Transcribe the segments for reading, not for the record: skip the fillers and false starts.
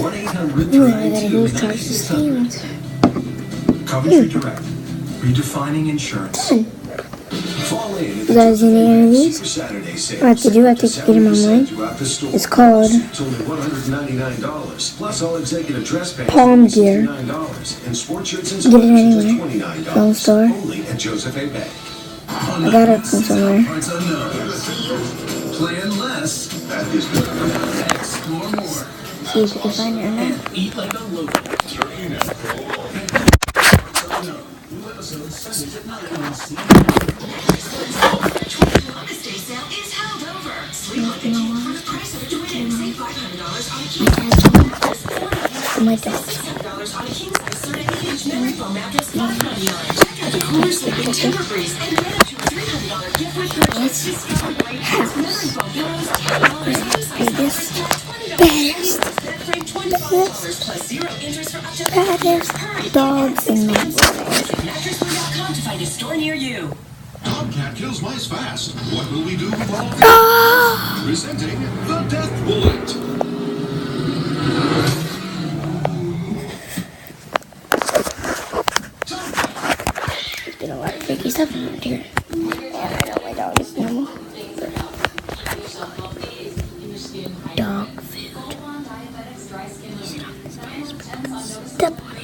Ooh, I gotta go charge this thing. Coventry Direct. Redefining insurance. You guys need any of these? I have to do, I have to get them online. It's called Palm Gear. Get it anywhere. Phone store. I got it from somewhere. Plan less. That is good. Explore more. See if you can find it or not. Eat like a local. My desk. Baddest dogs in my Mattress.com to find a store near you. Tomcat kills mice fast. What will we do with all presenting the Death Bullet. There's been a lot of freaky stuff around here. And I know my dog is normal. Dog food. You sit on this desk. Step on it.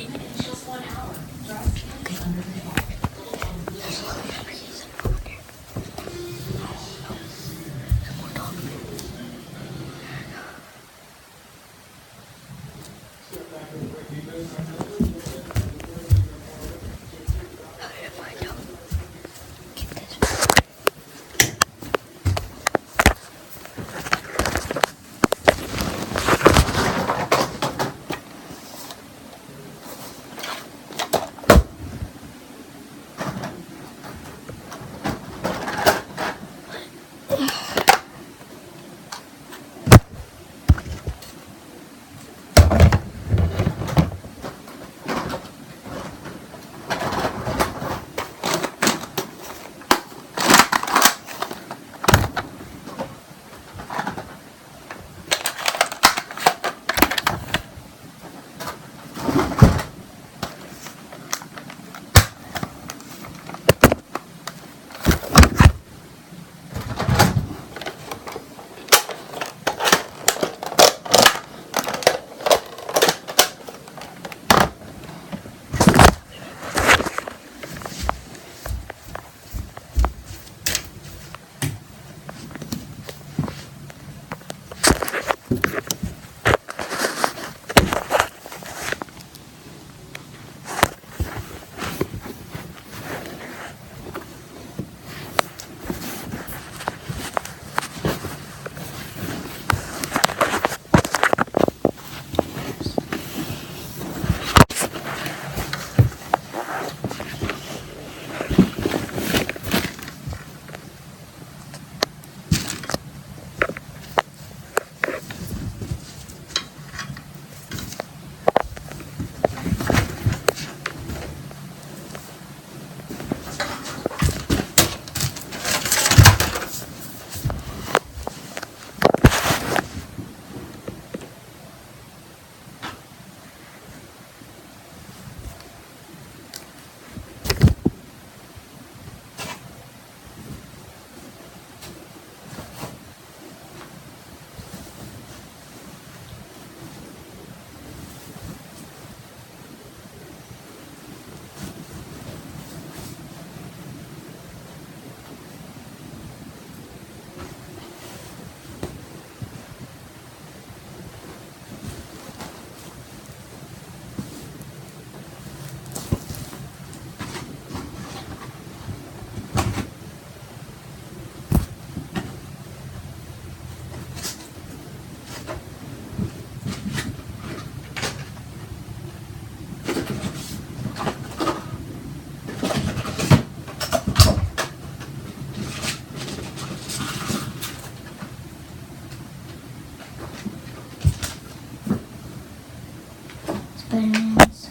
Spider-Man's.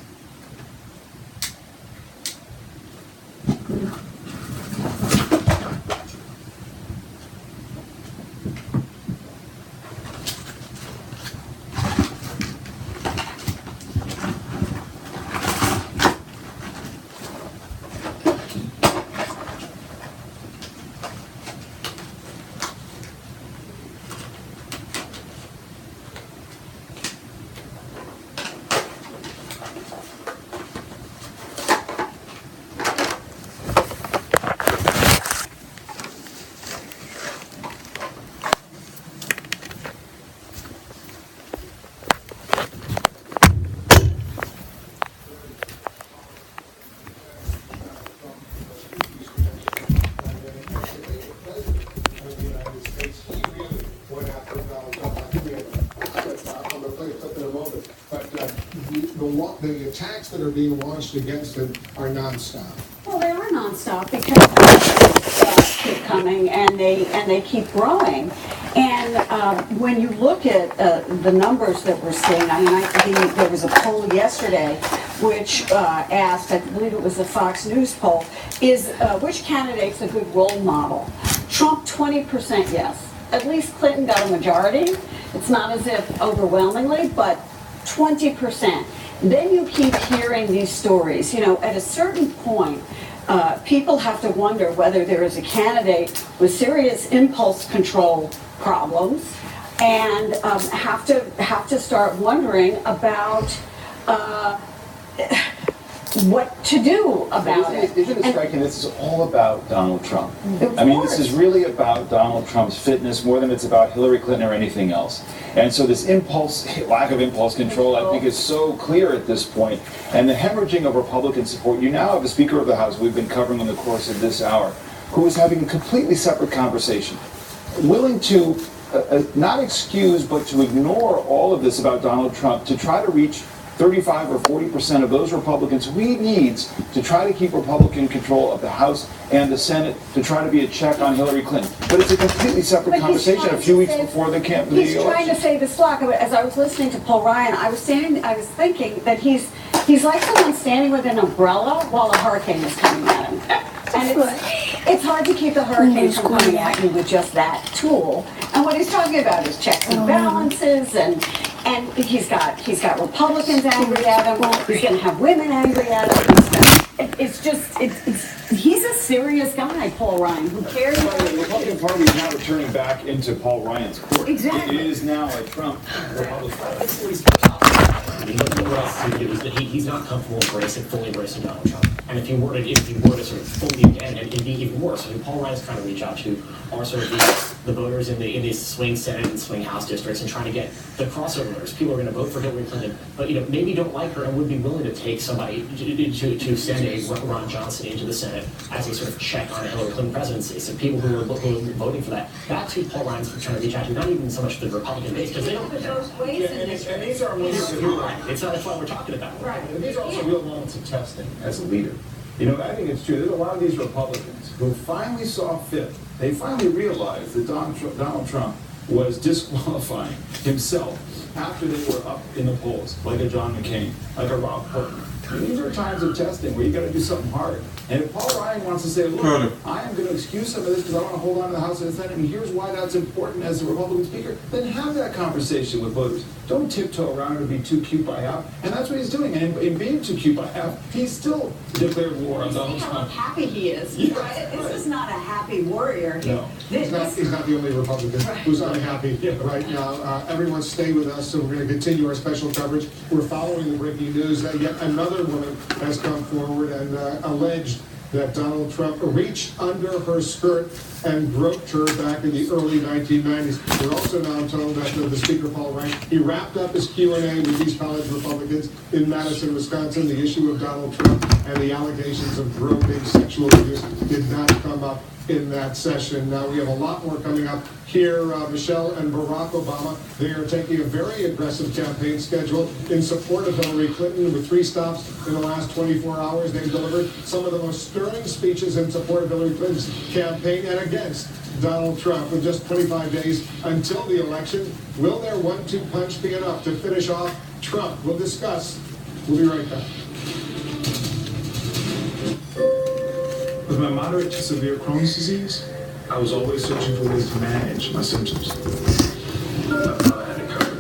the attacks that are being launched against him are nonstop. Well, they are nonstop because keep coming and they keep growing. And when you look at the numbers that we're seeing, I mean, there was a poll yesterday which asked, I believe it was a Fox News poll, is which candidate's a good role model? Trump, 20% yes. At least Clinton got a majority. It's not as if overwhelmingly, but 20%. Then you keep hearing these stories. You know, at a certain point, people have to wonder whether there is a candidate with serious impulse control problems, and have to start wondering about what to do about it. Isn't it striking? This is all about Donald Trump. I mean, this is really about Donald Trump's fitness more than it's about Hillary Clinton or anything else. And so this lack of impulse control, I think, is so clear at this point. And the hemorrhaging of Republican support. You now have a Speaker of the House we've been covering in the course of this hour, who is having a completely separate conversation, willing to not excuse, but to ignore all of this about Donald Trump to try to reach 35 or 40% of those Republicans who he needs to try to keep Republican control of the House and the Senate, to try to be a check on Hillary Clinton. But it's a completely separate conversation a few weeks before the election. He's trying to save his flock. As I was listening to Paul Ryan, I was thinking that he's like someone standing with an umbrella while a hurricane is coming at him. And it's hard to keep the hurricane from coming at you with just that tool. And what he's talking about is checks and balances, and he's got Republicans angry at him. He's going to have women angry at him. He's a serious guy, Paul Ryan. Who cares? The Republican Party is now returning back into Paul Ryan's court. Exactly. It is now a Trump Republican. He's not comfortable fully embracing Donald Trump. And if he were to sort of fully, and it'd be even worse. I mean, Paul Ryan's trying to reach out to are sort of the voters in these swing Senate and swing House districts and trying to get the crossover voters. People are going to vote for Hillary Clinton, but maybe don't like her and would be willing to take somebody to send a Ron Johnson into the Senate as a sort of check on a Hillary Clinton presidency. So people who are voting for that, that's who Paul Ryan's trying to reach out to. Not even so much the Republican base, because they don't. And these are moments of real. It's not. That's why we're talking about it. Right. And these are also real moments of testing as a leader. You know, I think it's true. There's a lot of these Republicans who finally saw fit. They finally realized that Donald Trump was disqualifying himself after they were up in the polls, like a John McCain, like a Rob Portman. These are times of testing where you got to do something hard. And if Paul Ryan wants to say, look, I am going to excuse some of this because I want to hold on to the House and the Senate, and here's why that's important as a Republican Speaker, then have that conversation with voters. Don't tiptoe around and be too cute by half. And that's what he's doing. And in being too cute by half, he's still declared war on Donald Trump. How happy he is. Yes, right? This is not a happy warrior. No. He's not the only Republican who's unhappy right now. Everyone stay with us, so we're going to continue our special coverage. We're following the breaking news that yet another woman has come forward and alleged that Donald Trump reached under her skirt and groped her back in the early 1990s. We're also now told that the Speaker, Paul Ryan, he wrapped up his Q&A with these college Republicans in Madison, Wisconsin. The issue of Donald Trump and the allegations of groping, sexual abuse did not come up in that session. Now, we have a lot more coming up here. Michelle and Barack Obama, they are taking a very aggressive campaign schedule in support of Hillary Clinton. With 3 stops in the last 24 hours, they've delivered some of the most stirring speeches in support of Hillary Clinton's campaign and against Donald Trump. With just 25 days until the election, will their 1-2 punch be enough to finish off Trump? We'll discuss. We'll be right back. With my moderate to severe Crohn's disease, I was always searching for ways to manage my symptoms. I thought I had it covered.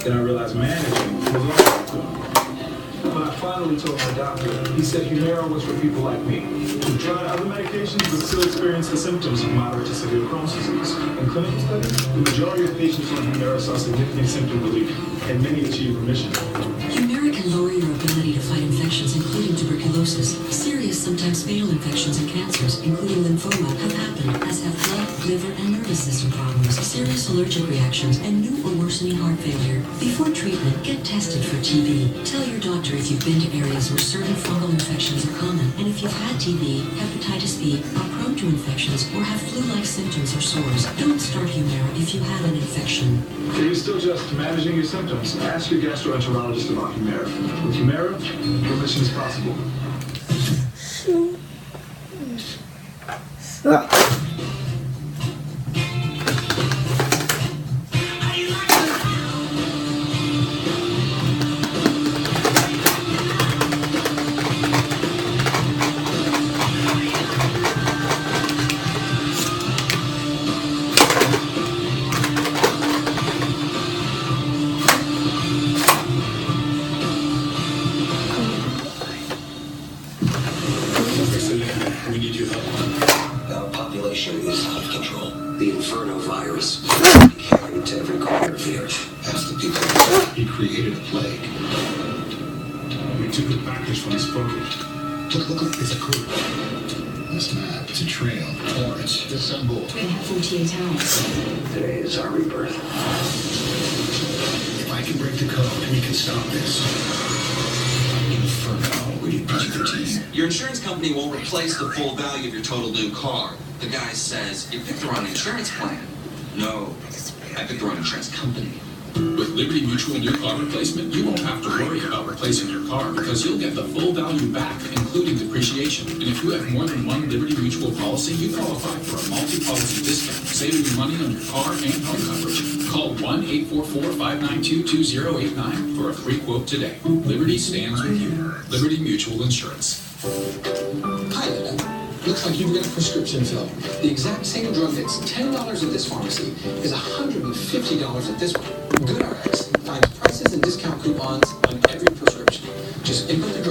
Then I realized managing was also good. When I finally told my doctor, he said Humira was for people like me, who tried other medications but still experienced the symptoms of moderate to severe Crohn's disease. In clinical studies, the majority of patients on Humira saw significant symptom relief, and many achieved remission. Humira can lower your ability to fight infections, including tuberculosis. Serious, sometimes fatal infections and cancers, including lymphoma, have happened, as have blood, liver, and nervous system problems, serious allergic reactions, and new or worsening heart failure. Before treatment, get tested for TB. Tell your doctor if you've been to areas where certain fungal infections are common, and if you've had TB, hepatitis B, or prone to infections or have flu-like symptoms or sores, don't start Humira if you have an infection. If you're still just managing your symptoms, ask your gastroenterologist about Humira. With Humira, remission is possible. We need your help. Our population is out of control. The Inferno virus carried to every corner of the earth. Ask the people. He created a plague. We took a package from his pocket. Look, it's a clue. This map, it's a trail. Orange. Disassemble. They have 48 hours. Today is our rebirth. If I can break the code, we can stop this. Inferno. Rated PG-13. Your insurance company won't replace the full value of your total new car. The guy says, you picked the wrong insurance plan. No, I picked the wrong insurance company. With Liberty Mutual new car replacement, you won't have to worry about replacing your car because you'll get the full value back, including depreciation. And if you have more than one Liberty Mutual policy, you qualify for a multi-policy discount, saving you money on your car and home coverage. Call 1-844-592-2089 for a free quote today. Liberty stands with you. Liberty Mutual Insurance. Hi, Linda. Looks like you've got a prescription fill. The exact same drug that's $10 at this pharmacy is $150 at this one. GoodRx finds prices and discount coupons on every prescription. Just input the drug.